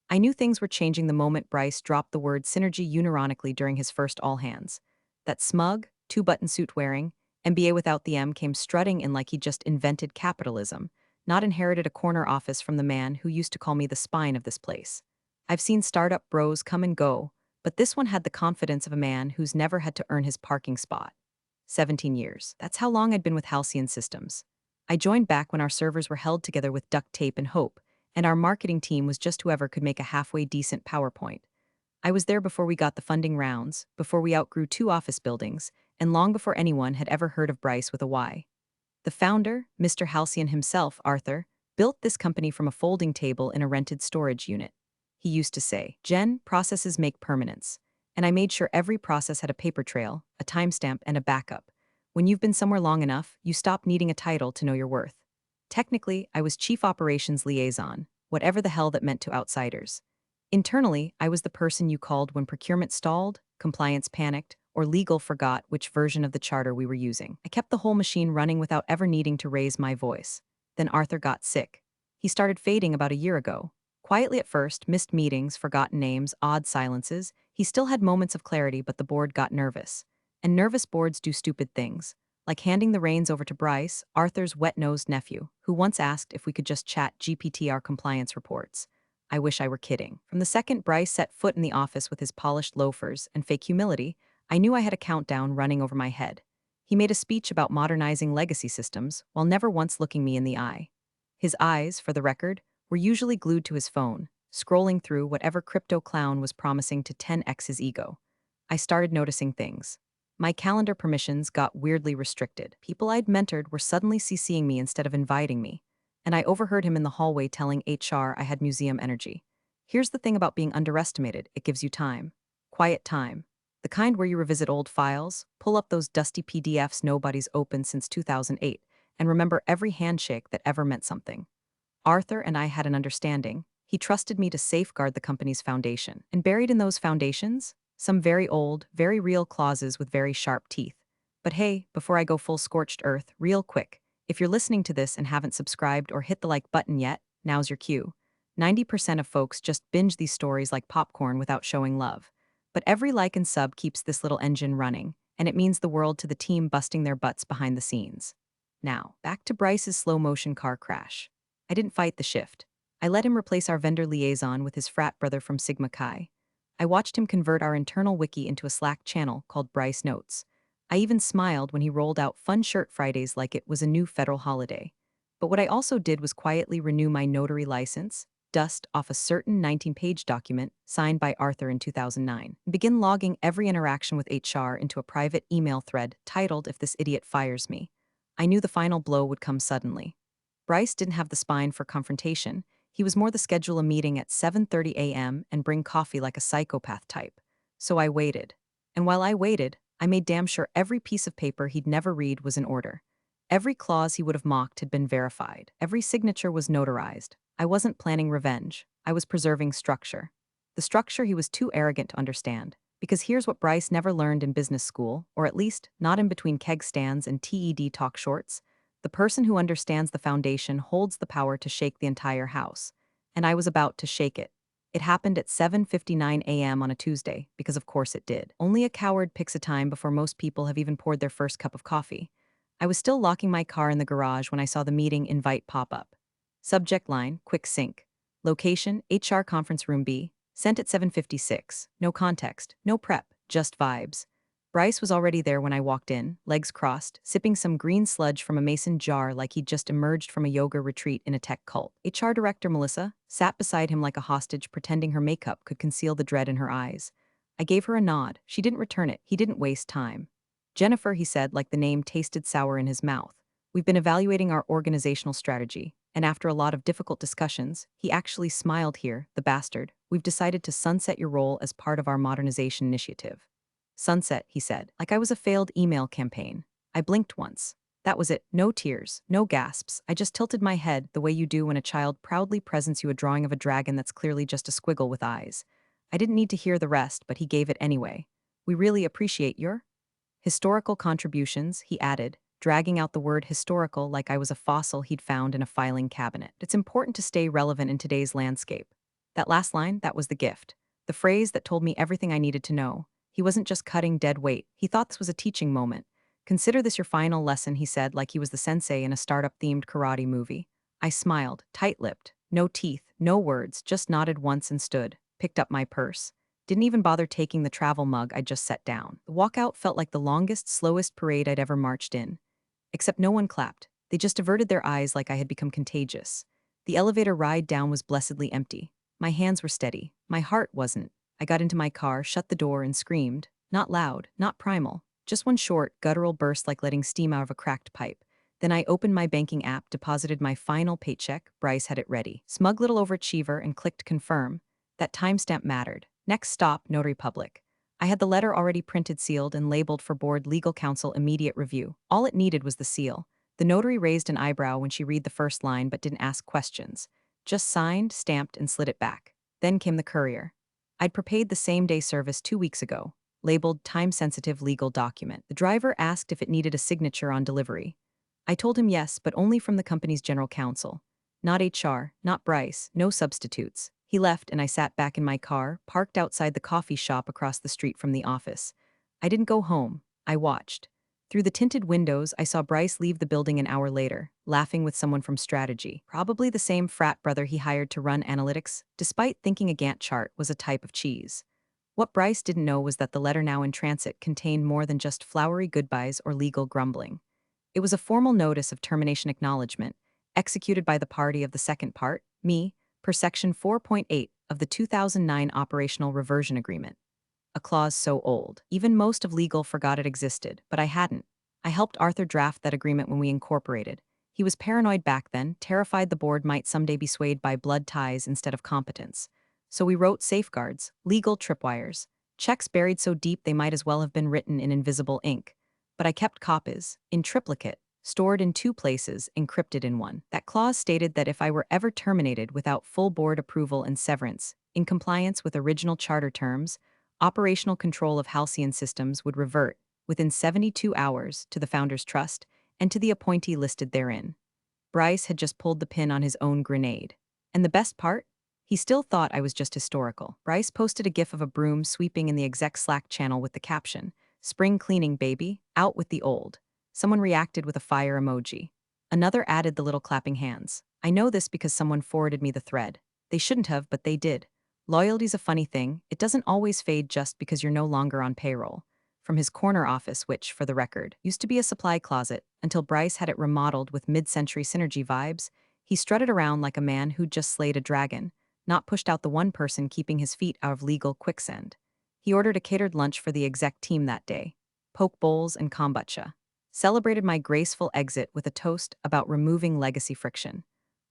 I knew things were changing the moment Bryce dropped the word synergy unironically during his first all hands. That smug, two-button suit wearing, MBA without the M came strutting in like he just invented capitalism, not inherited a corner office from the man who used to call me the spine of this place. I've seen startup bros come and go, but this one had the confidence of a man who's never had to earn his parking spot. 17 years. That's how long I'd been with Halcyon Systems. I joined back when our servers were held together with duct tape and hope, and our marketing team was just whoever could make a halfway decent PowerPoint. I was there before we got the funding rounds, before we outgrew 2 office buildings, and long before anyone had ever heard of Bryce with a Y. The founder, Mr. Halcyon himself, Arthur, built this company from a folding table in a rented storage unit. He used to say, "Jen, processes make permanence." And I made sure every process had a paper trail, a timestamp, and a backup. When you've been somewhere long enough, you stop needing a title to know your worth. Technically, I was Chief Operations Liaison, whatever the hell that meant to outsiders. Internally, I was the person you called when procurement stalled, compliance panicked, or legal forgot which version of the charter we were using. I kept the whole machine running without ever needing to raise my voice. Then Arthur got sick. He started fading about a year ago. Quietly at first, missed meetings, forgotten names, odd silences. He still had moments of clarity, but the board got nervous. And nervous boards do stupid things. Like handing the reins over to Bryce, Arthur's wet-nosed nephew, who once asked if we could just chat GPT our compliance reports. I wish I were kidding. From the second Bryce set foot in the office with his polished loafers and fake humility, I knew I had a countdown running over my head. He made a speech about modernizing legacy systems while never once looking me in the eye. His eyes, for the record, were usually glued to his phone, scrolling through whatever crypto clown was promising to 10x his ego. I started noticing things. My calendar permissions got weirdly restricted. People I'd mentored were suddenly CCing me instead of inviting me. And I overheard him in the hallway telling HR I had museum energy. Here's the thing about being underestimated: it gives you time. Quiet time. The kind where you revisit old files, pull up those dusty PDFs nobody's opened since 2008, and remember every handshake that ever meant something. Arthur and I had an understanding. He trusted me to safeguard the company's foundation. And buried in those foundations, some very old, very real clauses with very sharp teeth. But hey, before I go full scorched earth, real quick, if you're listening to this and haven't subscribed or hit the like button yet, now's your cue. 90% of folks just binge these stories like popcorn without showing love. But every like and sub keeps this little engine running, and it means the world to the team busting their butts behind the scenes. Now, back to Bryce's slow-motion car crash. I didn't fight the shift. I let him replace our vendor liaison with his frat brother from Sigma Chi. I watched him convert our internal wiki into a Slack channel called Bryce Notes. I even smiled when he rolled out Fun Shirt Fridays like it was a new federal holiday. But what I also did was quietly renew my notary license, dust off a certain 19-page document signed by Arthur in 2009, and begin logging every interaction with HR into a private email thread titled "If This Idiot Fires Me." I knew the final blow would come suddenly. Bryce didn't have the spine for confrontation. He was more the schedule a meeting at 7:30 a.m. and bring coffee like a psychopath type. So I waited. And while I waited, I made damn sure every piece of paper he'd never read was in order. Every clause he would have mocked had been verified. Every signature was notarized. I wasn't planning revenge. I was preserving structure. The structure he was too arrogant to understand. Because here's what Bryce never learned in business school, or at least not in between keg stands and TED talk shorts. The person who understands the foundation holds the power to shake the entire house. And I was about to shake it. It happened at 7:59 a.m. on a Tuesday, because of course it did. Only a coward picks a time before most people have even poured their first cup of coffee. I was still locking my car in the garage when I saw the meeting invite pop up. Subject line, quick sync. Location, HR conference room B. Sent at 7:56. No context, no prep, just vibes. Bryce was already there when I walked in, legs crossed, sipping some green sludge from a mason jar like he'd just emerged from a yoga retreat in a tech cult. HR Director Melissa sat beside him like a hostage, pretending her makeup could conceal the dread in her eyes. I gave her a nod. She didn't return it. He didn't waste time. "Jennifer," he said, like the name tasted sour in his mouth. "We've been evaluating our organizational strategy, and after a lot of difficult discussions," he actually smiled here, the bastard, "we've decided to sunset your role as part of our modernization initiative." Sunset, he said, like I was a failed email campaign. I blinked once. That was it. No tears, no gasps. I just tilted my head the way you do when a child proudly presents you a drawing of a dragon that's clearly just a squiggle with eyes. I didn't need to hear the rest, but he gave it anyway. "We really appreciate your historical contributions," he added, dragging out the word historical like I was a fossil he'd found in a filing cabinet. "It's important to stay relevant in today's landscape." That last line, that was the gift. The phrase that told me everything I needed to know. He wasn't just cutting dead weight. He thought this was a teaching moment. Consider this your final lesson, he said, like he was the sensei in a startup-themed karate movie. I smiled, tight-lipped. No teeth, no words, just nodded once and stood, picked up my purse. Didn't even bother taking the travel mug I'd just set down. The walkout felt like the longest, slowest parade I'd ever marched in. Except no one clapped. They just averted their eyes like I had become contagious. The elevator ride down was blessedly empty. My hands were steady. My heart wasn't. I got into my car, shut the door, and screamed. Not loud, not primal. Just one short, guttural burst like letting steam out of a cracked pipe. Then I opened my banking app, deposited my final paycheck. Bryce had it ready. Smug little overachiever, and clicked confirm. That timestamp mattered. Next stop, Notary Public. I had the letter already printed, sealed, and labeled for board legal counsel immediate review. All it needed was the seal. The notary raised an eyebrow when she read the first line but didn't ask questions. Just signed, stamped, and slid it back. Then came the courier. I'd prepaid the same-day service 2 weeks ago, labeled time-sensitive legal document. The driver asked if it needed a signature on delivery. I told him yes, but only from the company's general counsel. Not HR, not Bryce, no substitutes. He left and I sat back in my car, parked outside the coffee shop across the street from the office. I didn't go home. I watched. Through the tinted windows, I saw Bryce leave the building an hour later, laughing with someone from strategy, probably the same frat brother he hired to run analytics, despite thinking a Gantt chart was a type of cheese. What Bryce didn't know was that the letter now in transit contained more than just flowery goodbyes or legal grumbling. It was a formal notice of termination acknowledgement, executed by the party of the second part, me, per Section 4.8 of the 2009 Operational Reversion Agreement. A clause so old, even most of legal forgot it existed, but I hadn't. I helped Arthur draft that agreement when we incorporated. He was paranoid back then, terrified the board might someday be swayed by blood ties instead of competence. So we wrote safeguards, legal tripwires, checks buried so deep they might as well have been written in invisible ink. But I kept copies, in triplicate, stored in 2 places, encrypted in one. That clause stated that if I were ever terminated without full board approval and severance, in compliance with original charter terms, operational control of Halcyon systems would revert, within 72 hours, to the founder's trust and to the appointee listed therein. Bryce had just pulled the pin on his own grenade. And the best part? He still thought I was just historical. Bryce posted a gif of a broom sweeping in the exec Slack channel with the caption, "Spring cleaning, baby, out with the old." Someone reacted with a fire emoji. Another added the little clapping hands. I know this because someone forwarded me the thread. They shouldn't have, but they did. Loyalty's a funny thing. It doesn't always fade just because you're no longer on payroll. From his corner office, which, for the record, used to be a supply closet until Bryce had it remodeled with mid-century synergy vibes, he strutted around like a man who'd just slayed a dragon, not pushed out the one person keeping his feet out of legal quicksand. He ordered a catered lunch for the exec team that day, poke bowls and kombucha. Celebrated my graceful exit with a toast about removing legacy friction.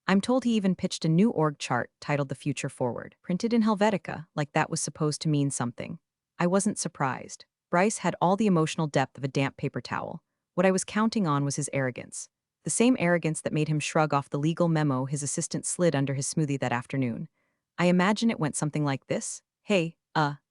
I'm told he even pitched a new org chart titled The Future Forward, printed in Helvetica, like that was supposed to mean something. I wasn't surprised. Bryce had all the emotional depth of a damp paper towel. What I was counting on was his arrogance. The same arrogance that made him shrug off the legal memo his assistant slid under his smoothie that afternoon. I imagine it went something like this. Hey,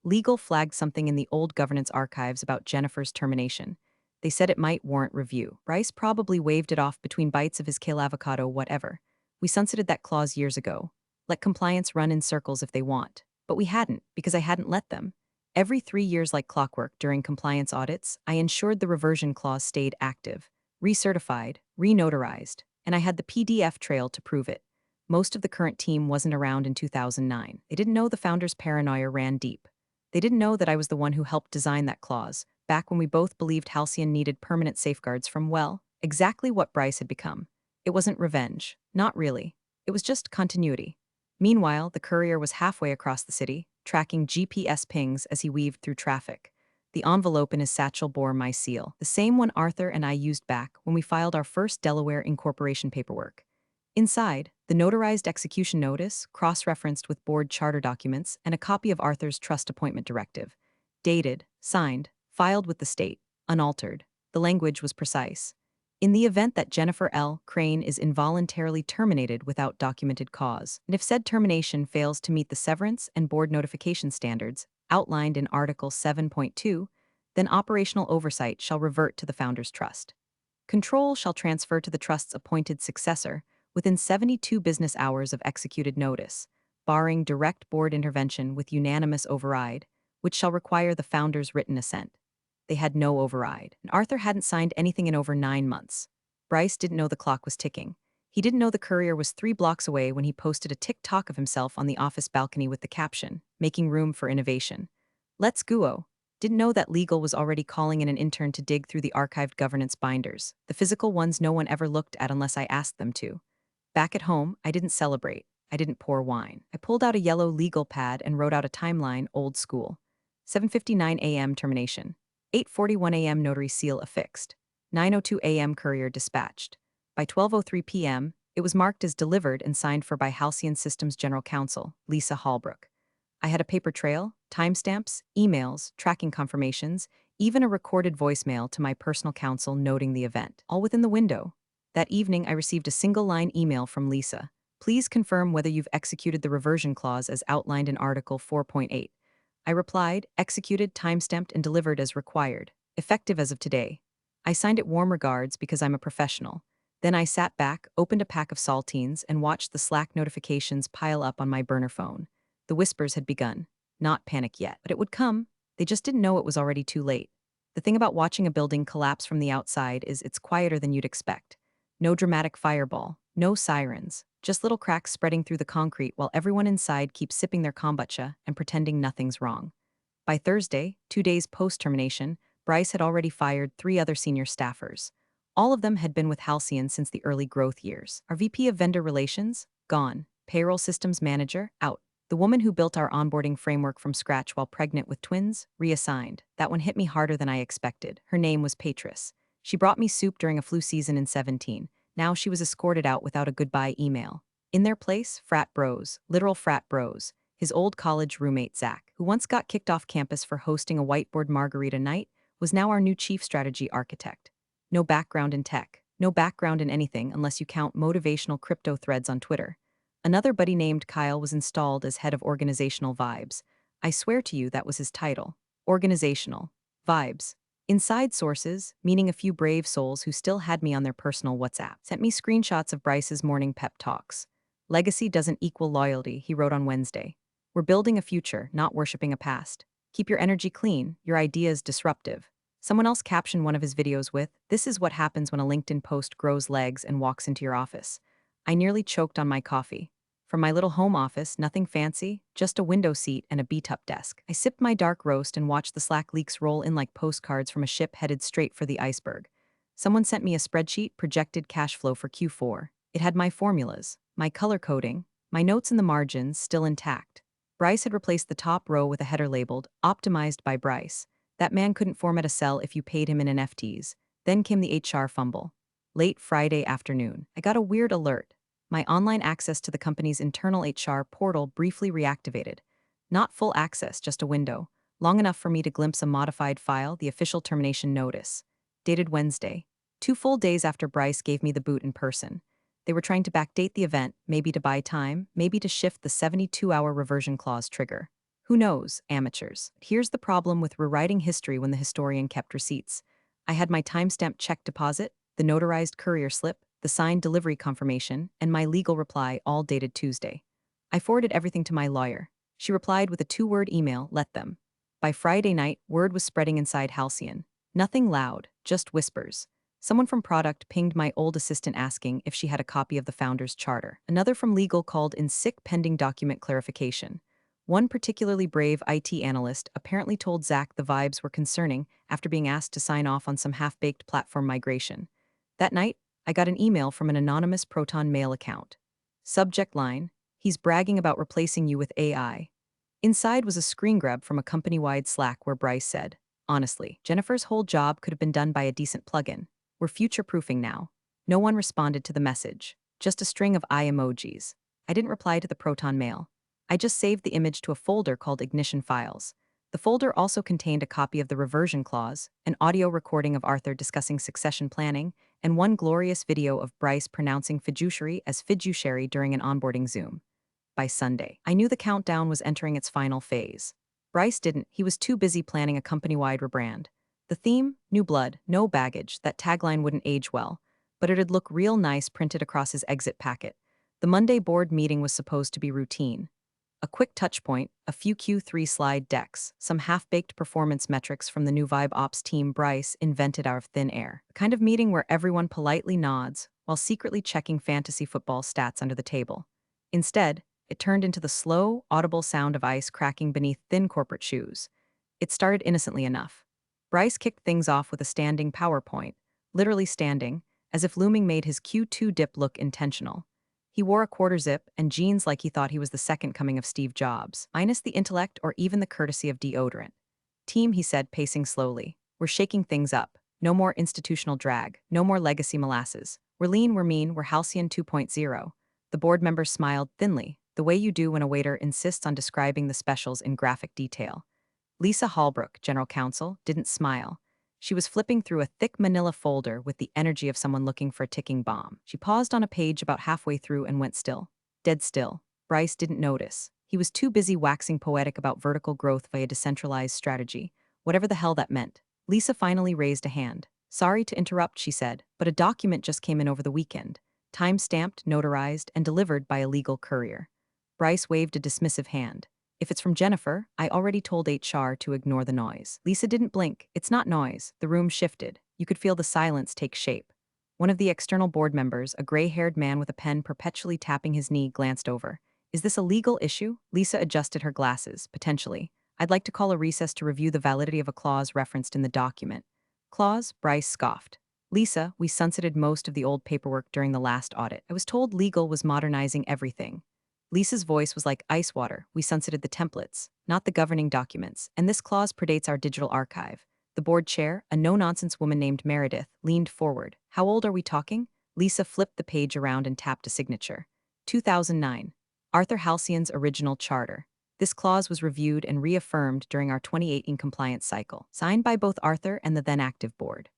legal flagged something in the old governance archives about Jennifer's termination. They said it might warrant review. Bryce probably waved it off between bites of his kale avocado, whatever. We sunsetted that clause years ago. Let compliance run in circles if they want. But we hadn't, because I hadn't let them. Every 3 years like clockwork during compliance audits, I ensured the reversion clause stayed active, recertified, renotarized, and I had the PDF trail to prove it. Most of the current team wasn't around in 2009. They didn't know the founder's paranoia ran deep. They didn't know that I was the one who helped design that clause, back when we both believed Halcyon needed permanent safeguards from, well, exactly what Bryce had become. It wasn't revenge. Not really. It was just continuity. Meanwhile, the courier was halfway across the city, tracking GPS pings as he weaved through traffic. The envelope in his satchel bore my seal, the same one Arthur and I used back when we filed our first Delaware incorporation paperwork. Inside, the notarized execution notice, cross-referenced with board charter documents, and a copy of Arthur's trust appointment directive. Dated, signed, filed with the state, unaltered. The language was precise. In the event that Jennifer L. Crane is involuntarily terminated without documented cause, and if said termination fails to meet the severance and board notification standards outlined in Article 7.2, then operational oversight shall revert to the founder's trust. Control shall transfer to the trust's appointed successor within 72 business hours of executed notice. barring direct board intervention with unanimous override, which shall require the founder's written assent. They had no override, and Arthur hadn't signed anything in over 9 months. Bryce didn't know the clock was ticking. He didn't know the courier was 3 blocks away when he posted a TikTok of himself on the office balcony with the caption, "Making room for innovation." Let's go. Didn't know that legal was already calling in an intern to dig through the archived governance binders, the physical ones no one ever looked at unless I asked them to. Back at home, I didn't celebrate. I didn't pour wine. I pulled out a yellow legal pad and wrote out a timeline, old school. 7:59 a.m. termination. 8:41 a.m. notary seal affixed. 9:02 a.m. courier dispatched. By 12:03 p.m., it was marked as delivered and signed for by Halcyon Systems General Counsel, Lisa Hallbrook. I had a paper trail, timestamps, emails, tracking confirmations, even a recorded voicemail to my personal counsel noting the event, all within the window. That evening, I received a single-line email from Lisa. Please confirm whether you've executed the reversion clause as outlined in Article 4.8. I replied, executed, timestamped, and delivered as required, effective as of today. I signed it warm regards because I'm a professional. Then I sat back, opened a pack of saltines, and watched the Slack notifications pile up on my burner phone. The whispers had begun. Not panic yet, but it would come. They just didn't know it was already too late. The thing about watching a building collapse from the outside is it's quieter than you'd expect. No dramatic fireball, no sirens, just little cracks spreading through the concrete while everyone inside keeps sipping their kombucha and pretending nothing's wrong. By Thursday, 2 days post-termination, Bryce had already fired 3 other senior staffers. All of them had been with Halcyon since the early growth years. Our VP of Vendor Relations? Gone. Payroll Systems Manager? Out. The woman who built our onboarding framework from scratch while pregnant with twins? Reassigned. That one hit me harder than I expected. Her name was Patris. She brought me soup during a flu season in 17. Now she was escorted out without a goodbye email. In their place, frat bros, literal frat bros. His old college roommate Zach, who once got kicked off campus for hosting a whiteboard margarita night, was now our new chief strategy architect. No background in tech, no background in anything unless you count motivational crypto threads on Twitter. Another buddy named Kyle was installed as head of organizational vibes. I swear to you that was his title. Organizational vibes. Inside sources, meaning a few brave souls who still had me on their personal WhatsApp, sent me screenshots of Bryce's morning pep talks. Legacy doesn't equal loyalty, he wrote on Wednesday. We're building a future, not worshiping a past. Keep your energy clean, your ideas disruptive. Someone else captioned one of his videos with, "This is what happens when a LinkedIn post grows legs and walks into your office." I nearly choked on my coffee. From my little home office, nothing fancy, just a window seat and a beat-up desk. I sipped my dark roast and watched the Slack leaks roll in like postcards from a ship headed straight for the iceberg. Someone sent me a spreadsheet, projected cash flow for Q4. It had my formulas, my color coding, my notes in the margins still intact. Bryce had replaced the top row with a header labeled, "Optimized by Bryce." That man couldn't format a cell if you paid him in NFTs. Then came the HR fumble. Late Friday afternoon, I got a weird alert. My online access to the company's internal HR portal briefly reactivated. Not full access, just a window, long enough for me to glimpse a modified file, the official termination notice. Dated Wednesday. 2 full days after Bryce gave me the boot in person. They were trying to backdate the event, maybe to buy time, maybe to shift the 72-hour reversion clause trigger. Who knows, amateurs? Here's the problem with rewriting history when the historian kept receipts. I had my timestamped check deposit, the notarized courier slip, the signed delivery confirmation, and my legal reply all dated Tuesday. I forwarded everything to my lawyer. She replied with a 2-word email, "Let them." By Friday night, word was spreading inside Halcyon. Nothing loud, just whispers. Someone from product pinged my old assistant asking if she had a copy of the founder's charter. Another from legal called in sick pending document clarification. One particularly brave IT analyst apparently told Zach the vibes were concerning after being asked to sign off on some half-baked platform migration. That night, I got an email from an anonymous Proton Mail account. Subject line, "He's bragging about replacing you with AI." Inside was a screen grab from a company-wide Slack where Bryce said, "Honestly, Jennifer's whole job could have been done by a decent plugin. We're future-proofing now." No one responded to the message, just a string of eye emojis. I didn't reply to the Proton Mail. I just saved the image to a folder called Ignition Files. The folder also contained a copy of the reversion clause, an audio recording of Arthur discussing succession planning, and one glorious video of Bryce pronouncing fiduciary as fiduciary during an onboarding Zoom. By Sunday, I knew the countdown was entering its final phase. Bryce didn't, he was too busy planning a company-wide rebrand. The theme, new blood, no baggage, that tagline wouldn't age well, but it'd look real nice printed across his exit packet. The Monday board meeting was supposed to be routine. A quick touchpoint, a few Q3 slide decks, some half-baked performance metrics from the new Vibe Ops team Bryce invented out of thin air. The kind of meeting where everyone politely nods while secretly checking fantasy football stats under the table. Instead, it turned into the slow, audible sound of ice cracking beneath thin corporate shoes. It started innocently enough. Bryce kicked things off with a standing PowerPoint, literally standing, as if looming made his Q2 dip look intentional. He wore a quarter zip and jeans like he thought he was the second coming of Steve Jobs, minus the intellect or even the courtesy of deodorant. Team, he said, pacing slowly. We're shaking things up. No more institutional drag. No more legacy molasses. We're lean, we're mean, we're Halcyon 2.0. The board members smiled thinly, the way you do when a waiter insists on describing the specials in graphic detail. Lisa Hallbrook, general counsel, didn't smile. She was flipping through a thick manila folder with the energy of someone looking for a ticking bomb. She paused on a page about halfway through and went still. Dead still. Bryce didn't notice. He was too busy waxing poetic about vertical growth via decentralized strategy, whatever the hell that meant. Lisa finally raised a hand. Sorry to interrupt, she said, but a document just came in over the weekend. Time-stamped, notarized, and delivered by a legal courier. Bryce waved a dismissive hand. If it's from Jennifer, I already told HR to ignore the noise. Lisa didn't blink. It's not noise. The room shifted. You could feel the silence take shape. One of the external board members, a gray-haired man with a pen perpetually tapping his knee, glanced over. Is this a legal issue? Lisa adjusted her glasses. Potentially. I'd like to call a recess to review the validity of a clause referenced in the document. Clause? Bryce scoffed. Lisa, we sunsetted most of the old paperwork during the last audit. I was told legal was modernizing everything. Lisa's voice was like ice water. We sunsetted the templates, not the governing documents, and this clause predates our digital archive. The board chair, a no-nonsense woman named Meredith, leaned forward. How old are we talking? Lisa flipped the page around and tapped a signature. 2009. Arthur Halcyon's original charter. This clause was reviewed and reaffirmed during our 2018 compliance cycle, signed by both Arthur and the then-active board.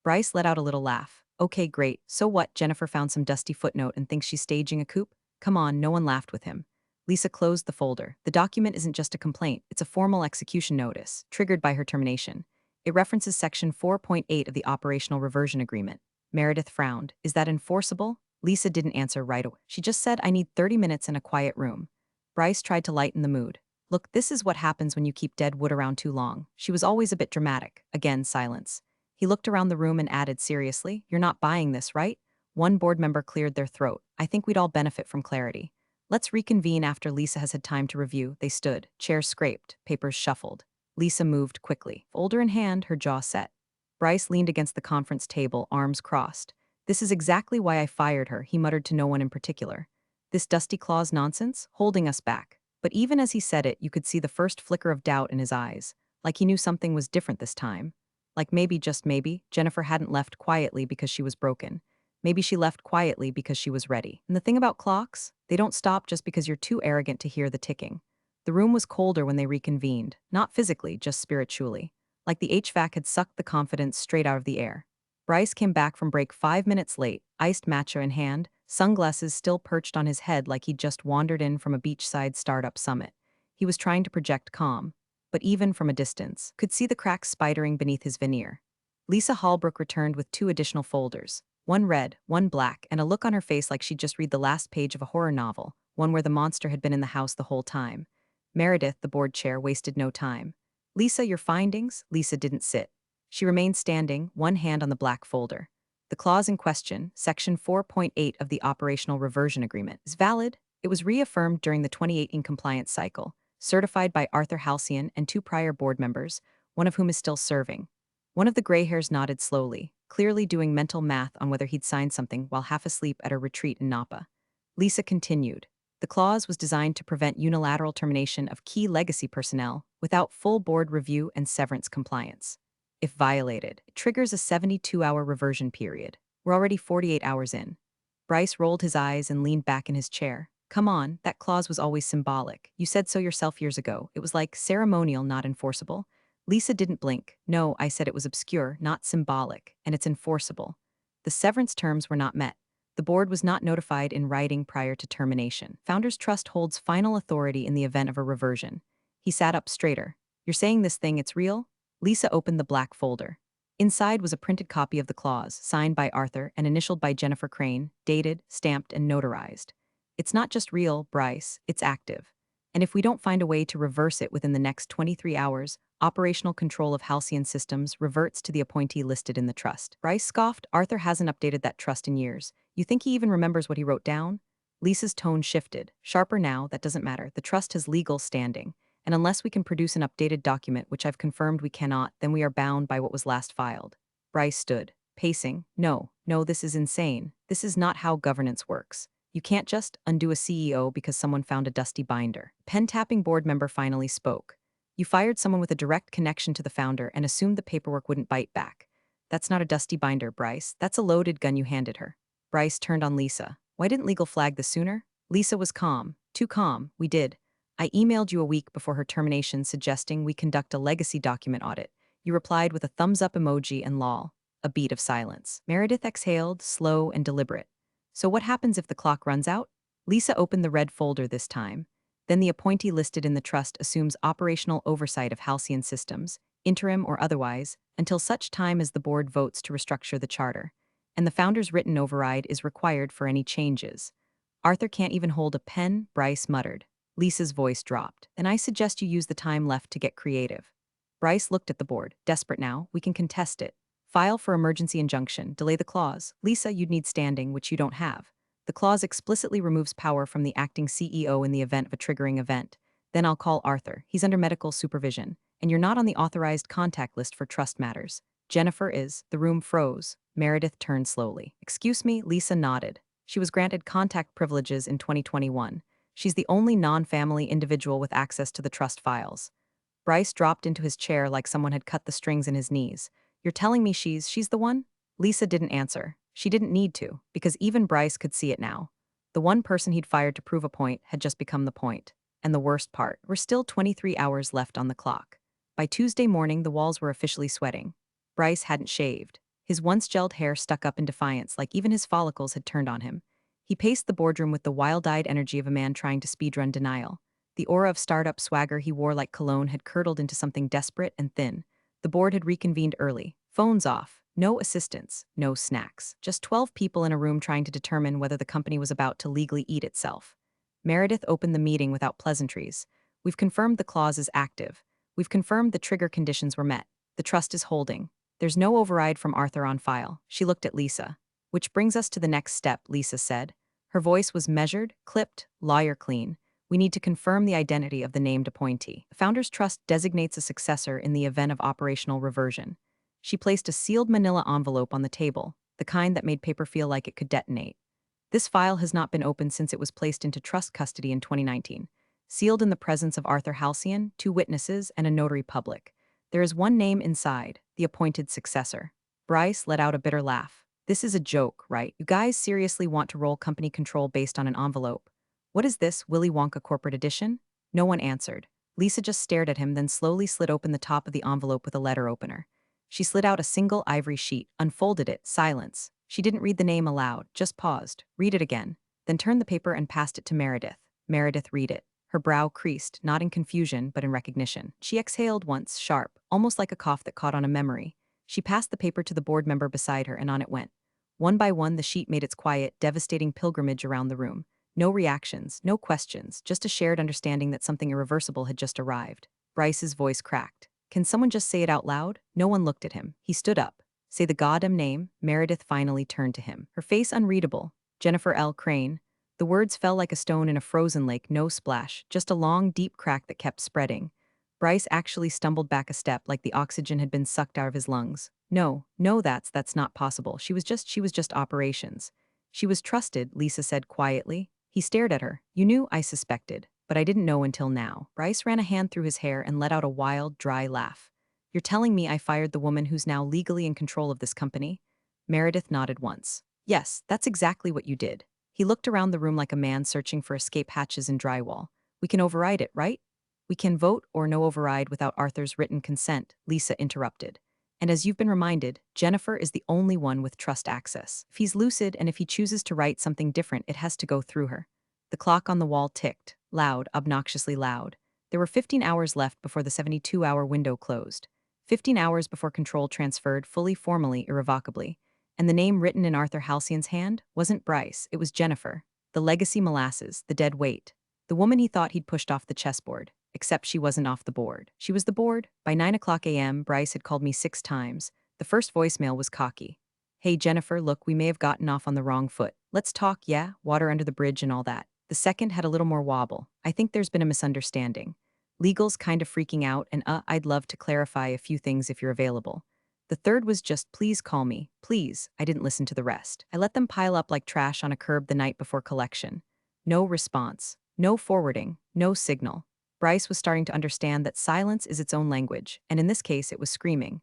Bryce let out a little laugh. Okay, great. So what? Jennifer found some dusty footnote and thinks she's staging a coup? Come on, no one laughed with him. Lisa closed the folder. The document isn't just a complaint, it's a formal execution notice, triggered by her termination. It references Section 4.8 of the Operational Reversion Agreement. Meredith frowned. Is that enforceable? Lisa didn't answer right away. She just said, I need 30 minutes in a quiet room. Bryce tried to lighten the mood. Look, this is what happens when you keep dead wood around too long. She was always a bit dramatic. Again, silence. He looked around the room and added seriously, You're not buying this, right? One board member cleared their throat. I think we'd all benefit from clarity. Let's reconvene after Lisa has had time to review. They stood, chairs scraped, papers shuffled. Lisa moved quickly. Folder in hand, her jaw set. Bryce leaned against the conference table, arms crossed. This is exactly why I fired her, he muttered to no one in particular. This dusty clause nonsense, holding us back. But even as he said it, you could see the first flicker of doubt in his eyes, like he knew something was different this time. Like maybe, just maybe, Jennifer hadn't left quietly because she was broken. Maybe she left quietly because she was ready. And the thing about clocks, they don't stop just because you're too arrogant to hear the ticking. The room was colder when they reconvened, not physically, just spiritually. Like the HVAC had sucked the confidence straight out of the air. Bryce came back from break 5 minutes late, iced matcha in hand, sunglasses still perched on his head like he'd just wandered in from a beachside startup summit. He was trying to project calm, but even from a distance, could see the cracks spidering beneath his veneer. Lisa Hallbrook returned with 2 additional folders. One red, one black, and a look on her face like she'd just read the last page of a horror novel, one where the monster had been in the house the whole time. Meredith, the board chair, wasted no time. Lisa, your findings? Lisa didn't sit. She remained standing, one hand on the black folder. The clause in question, Section 4.8 of the Operational Reversion Agreement, is valid. It was reaffirmed during the 2018 compliance cycle, certified by Arthur Halcyon and 2 prior board members, one of whom is still serving. One of the gray hairs nodded slowly, clearly doing mental math on whether he'd signed something while half asleep at a retreat in Napa. Lisa continued. The clause was designed to prevent unilateral termination of key legacy personnel without full board review and severance compliance. If violated, it triggers a 72-hour reversion period. We're already 48 hours in. Bryce rolled his eyes and leaned back in his chair. Come on, that clause was always symbolic. You said so yourself years ago. It was like ceremonial, not enforceable. Lisa didn't blink. No, I said it was obscure, not symbolic, and it's enforceable. The severance terms were not met. The board was not notified in writing prior to termination. Founders Trust holds final authority in the event of a reversion. He sat up straighter. You're saying this thing, it's real? Lisa opened the black folder. Inside was a printed copy of the clause, signed by Arthur and initialed by Jennifer Crane, dated, stamped, and notarized. It's not just real, Bryce, it's active. And if we don't find a way to reverse it within the next 23 hours, operational control of Halcyon Systems reverts to the appointee listed in the trust. Bryce scoffed. Arthur hasn't updated that trust in years. You think he even remembers what he wrote down? Lisa's tone shifted. Sharper now, that doesn't matter. The trust has legal standing. And unless we can produce an updated document, which I've confirmed we cannot, then we are bound by what was last filed. Bryce stood, pacing. No, this is insane. This is not how governance works. You can't just undo a CEO because someone found a dusty binder. Pen-tapping board member finally spoke. You fired someone with a direct connection to the founder and assumed the paperwork wouldn't bite back. That's not a dusty binder, Bryce. That's a loaded gun you handed her. Bryce turned on Lisa. Why didn't legal flag this sooner? Lisa was calm. Too calm. We did. I emailed you a week before her termination suggesting we conduct a legacy document audit. You replied with a thumbs-up emoji and lol. A beat of silence. Meredith exhaled, slow and deliberate. So what happens if the clock runs out? Lisa opened the red folder this time. Then the appointee listed in the trust assumes operational oversight of Halcyon Systems, interim or otherwise, until such time as the board votes to restructure the charter. And the founder's written override is required for any changes. Arthur can't even hold a pen, Bryce muttered. Lisa's voice dropped. Then I suggest you use the time left to get creative. Bryce looked at the board. Desperate now, we can contest it. File for emergency injunction, delay the clause. Lisa, you'd need standing, which you don't have. The clause explicitly removes power from the acting CEO in the event of a triggering event. Then I'll call Arthur. He's under medical supervision. And you're not on the authorized contact list for trust matters. Jennifer is. The room froze. Meredith turned slowly. Excuse me, Lisa nodded. She was granted contact privileges in 2021. She's the only non-family individual with access to the trust files. Bryce dropped into his chair like someone had cut the strings in his knees. You're telling me she's the one? Lisa didn't answer. She didn't need to, because even Bryce could see it now. The one person he'd fired to prove a point had just become the point. And the worst part, we're still 23 hours left on the clock. By Tuesday morning, the walls were officially sweating. Bryce hadn't shaved. His once gelled hair stuck up in defiance, like even his follicles had turned on him. He paced the boardroom with the wild-eyed energy of a man trying to speedrun denial. The aura of startup swagger he wore like cologne had curdled into something desperate and thin. The board had reconvened early. Phones off. No assistants. No snacks. Just 12 people in a room trying to determine whether the company was about to legally eat itself. Meredith opened the meeting without pleasantries. We've confirmed the clause is active. We've confirmed the trigger conditions were met. The trust is holding. There's no override from Arthur on file. She looked at Lisa. Which brings us to the next step, Lisa said. Her voice was measured, clipped, lawyer clean. We need to confirm the identity of the named appointee. The Founders Trust designates a successor in the event of operational reversion. She placed a sealed manila envelope on the table, the kind that made paper feel like it could detonate. This file has not been opened since it was placed into trust custody in 2019. Sealed in the presence of Arthur Halcyon, 2 witnesses, and a notary public. There is one name inside, the appointed successor. Bryce let out a bitter laugh. This is a joke, right? You guys seriously want to roll company control based on an envelope? What is this, Willy Wonka corporate edition? No one answered. Lisa just stared at him, then slowly slid open the top of the envelope with a letter opener. She slid out a single ivory sheet, unfolded it, silence. She didn't read the name aloud, just paused, read it again, then turned the paper and passed it to Meredith. Meredith read it. Her brow creased, not in confusion, but in recognition. She exhaled once, sharp, almost like a cough that caught on a memory. She passed the paper to the board member beside her, and on it went. One by one, the sheet made its quiet, devastating pilgrimage around the room. No reactions, no questions, just a shared understanding that something irreversible had just arrived. Bryce's voice cracked. Can someone just say it out loud? No one looked at him. He stood up. Say the goddamn name. Meredith finally turned to him. Her face unreadable. Jennifer L. Crane. The words fell like a stone in a frozen lake, no splash, just a long, deep crack that kept spreading. Bryce actually stumbled back a step like the oxygen had been sucked out of his lungs. No, that's not possible. She was just operations. She was trusted, Lisa said quietly. He stared at her. You knew, I suspected, but I didn't know until now. Bryce ran a hand through his hair and let out a wild, dry laugh. You're telling me I fired the woman who's now legally in control of this company? Meredith nodded once. Yes, that's exactly what you did. He looked around the room like a man searching for escape hatches in drywall. We can override it, right? We can vote or no override without Arthur's written consent, Lisa interrupted. And as you've been reminded, Jennifer is the only one with trust access. If he's lucid and if he chooses to write something different, it has to go through her. The clock on the wall ticked, loud, obnoxiously loud. There were 15 hours left before the 72-hour window closed. 15 hours before control transferred fully, formally, irrevocably. And the name written in Arthur Halcyon's hand wasn't Bryce, it was Jennifer. The legacy molasses, the dead weight. The woman he thought he'd pushed off the chessboard. Except she wasn't off the board. She was the board. By 9 o'clock a.m., Bryce had called me 6 times. The first voicemail was cocky. "Hey, Jennifer, look, we may have gotten off on the wrong foot. Let's talk, yeah? Water under the bridge and all that." The second had a little more wobble. "I think there's been a misunderstanding. Legal's kind of freaking out, and I'd love to clarify a few things if you're available." The third was just, "Please call me. Please." I didn't listen to the rest. I let them pile up like trash on a curb the night before collection. No response. No forwarding. No signal. Bryce was starting to understand that silence is its own language, and in this case it was screaming.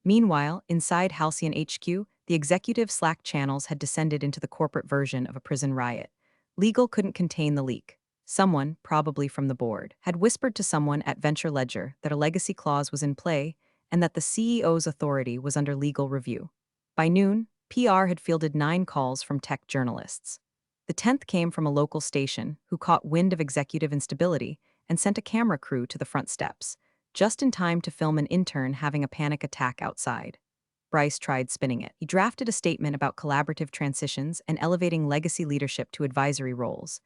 Meanwhile, inside Halcyon HQ, the executive Slack channels had descended into the corporate version of a prison riot. Legal couldn't contain the leak. Someone, probably from the board, had whispered to someone at Venture Ledger that a legacy clause was in play and that the CEO's authority was under legal review. By noon, PR had fielded 9 calls from tech journalists. The 10th came from a local station who caught wind of executive instability and sent a camera crew to the front steps, just in time to film an intern having a panic attack outside. Bryce tried spinning it. He drafted a statement about collaborative transitions and elevating legacy leadership to advisory roles.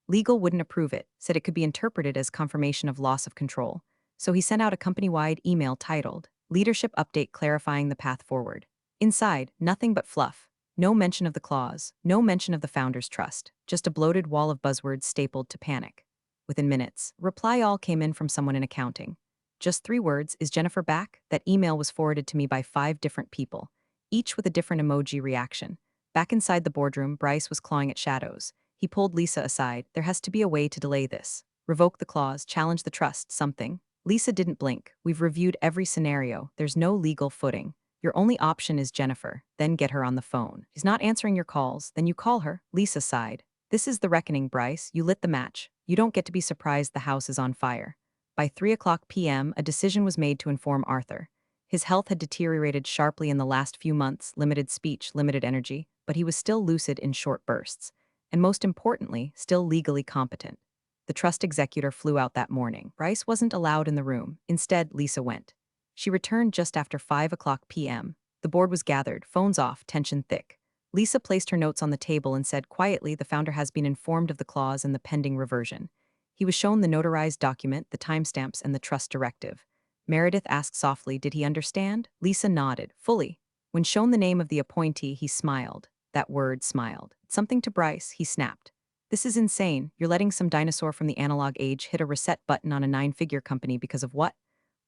Legal wouldn't approve it, said it could be interpreted as confirmation of loss of control. So he sent out a company-wide email titled, "Leadership Update Clarifying the Path Forward." Inside, nothing but fluff. No mention of the clause, no mention of the founder's trust, just a bloated wall of buzzwords stapled to panic. Within minutes, a reply all came in from someone in accounting. Just 3 words, "Is Jennifer back?" That email was forwarded to me by 5 different people, each with a different emoji reaction. Back inside the boardroom, Bryce was clawing at shadows. He pulled Lisa aside. "There has to be a way to delay this. Revoke the clause, challenge the trust, something." Lisa didn't blink. "We've reviewed every scenario. There's no legal footing. Your only option is Jennifer, then get her on the phone. She's not answering your calls, then you call her." Lisa sighed. "This is the reckoning, Bryce. You lit the match. You don't get to be surprised the house is on fire." By 3 o'clock p.m., a decision was made to inform Arthur. His health had deteriorated sharply in the last few months, limited speech, limited energy, but he was still lucid in short bursts. And most importantly, still legally competent. The trust executor flew out that morning. Bryce wasn't allowed in the room. Instead, Lisa went. She returned just after 5 o'clock p.m. The board was gathered, phones off, tension thick. Lisa placed her notes on the table and said quietly, "The founder has been informed of the clause and the pending reversion." He was shown the notarized document, the timestamps, and the trust directive. Meredith asked softly, "Did he understand?" Lisa nodded, fully. When shown the name of the appointee, he smiled. That word, smiled. "Something to Bryce," he snapped. "This is insane. You're letting some dinosaur from the analog age hit a reset button on a 9-figure company because of what?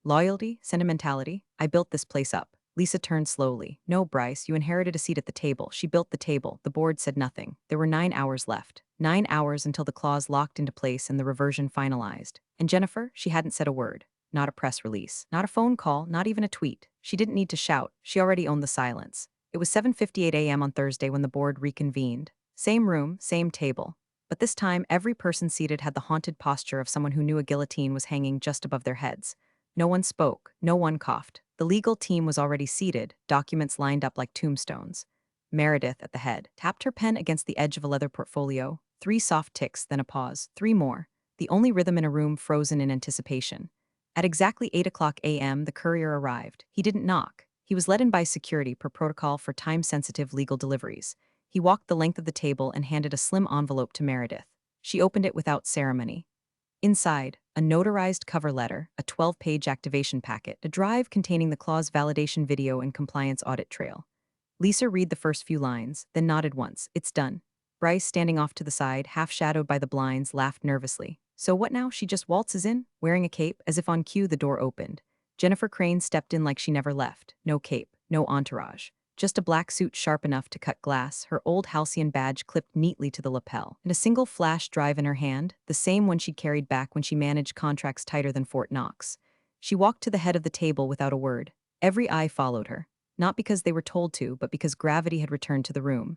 Loyalty? Sentimentality? I built this place up." Lisa turned slowly. "No, Bryce, you inherited a seat at the table. She built the table." The board said nothing. There were 9 hours left. 9 hours until the clause locked into place and the reversion finalized. And Jennifer, she hadn't said a word. Not a press release. Not a phone call. Not even a tweet. She didn't need to shout. She already owned the silence. It was 7:58 a.m. on Thursday when the board reconvened. Same room, same table. But this time, every person seated had the haunted posture of someone who knew a guillotine was hanging just above their heads. No one spoke. No one coughed. The legal team was already seated, documents lined up like tombstones. Meredith, at the head, tapped her pen against the edge of a leather portfolio. 3 soft ticks, then a pause. 3 more. The only rhythm in a room frozen in anticipation. At exactly 8 o'clock a.m., the courier arrived. He didn't knock. He was let in by security per protocol for time-sensitive legal deliveries. He walked the length of the table and handed a slim envelope to Meredith. She opened it without ceremony. Inside, a notarized cover letter, a 12-page activation packet, a drive containing the clause validation video and compliance audit trail. Lisa read the first few lines, then nodded once. "It's done." Bryce, standing off to the side, half-shadowed by the blinds, laughed nervously. "So what now? She just waltzes in?" Wearing a cape, as if on cue, the door opened. Jennifer Crane stepped in like she never left. No cape, no entourage. Just a black suit sharp enough to cut glass, her old Halcyon badge clipped neatly to the lapel, and a single flash drive in her hand, the same one she'd carried back when she managed contracts tighter than Fort Knox. She walked to the head of the table without a word. Every eye followed her, not because they were told to, but because gravity had returned to the room.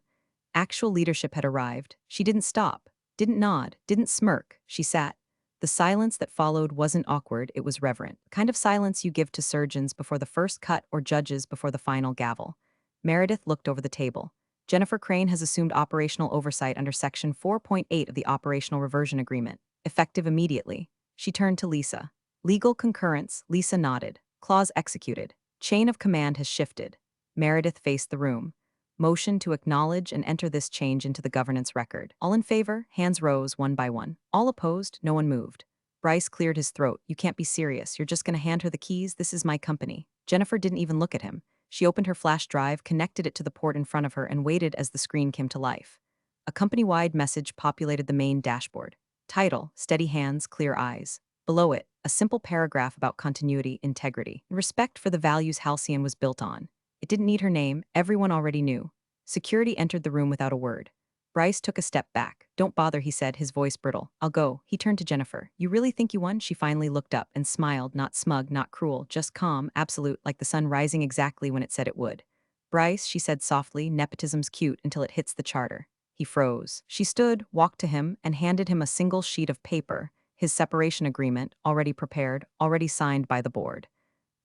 Actual leadership had arrived. She didn't stop, didn't nod, didn't smirk. She sat. The silence that followed wasn't awkward, it was reverent. The kind of silence you give to surgeons before the first cut or judges before the final gavel. Meredith looked over the table. "Jennifer Crane has assumed operational oversight under Section 4.8 of the Operational Reversion Agreement, effective immediately." She turned to Lisa. "Legal concurrence." Lisa nodded. "Clause executed. Chain of command has shifted." Meredith faced the room. Motion to acknowledge and enter this change into the governance record. All in favor, hands rose one by one. All opposed, no one moved. Bryce cleared his throat. You can't be serious. You're just going to hand her the keys? This is my company. Jennifer didn't even look at him. She opened her flash drive, connected it to the port in front of her, and waited as the screen came to life. A company-wide message populated the main dashboard. Title, Steady Hands, Clear Eyes. Below it, a simple paragraph about continuity, integrity, and respect for the values Halcyon was built on. It didn't need her name, everyone already knew. Security entered the room without a word. Bryce took a step back. Don't bother, he said, his voice brittle. I'll go. He turned to Jennifer. You really think you won? She finally looked up and smiled, not smug, not cruel, just calm, absolute, like the sun rising exactly when it said it would. Bryce, she said softly, nepotism's cute until it hits the charter. He froze. She stood, walked to him, and handed him a single sheet of paper, his separation agreement, already prepared, already signed by the board.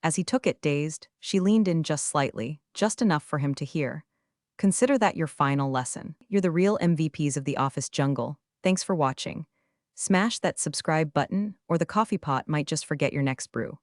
As he took it, dazed, she leaned in just slightly, just enough for him to hear. Consider that your final lesson. You're the real MVPs of the office jungle. Thanks for watching. Smash that subscribe button, or the coffee pot might just forget your next brew.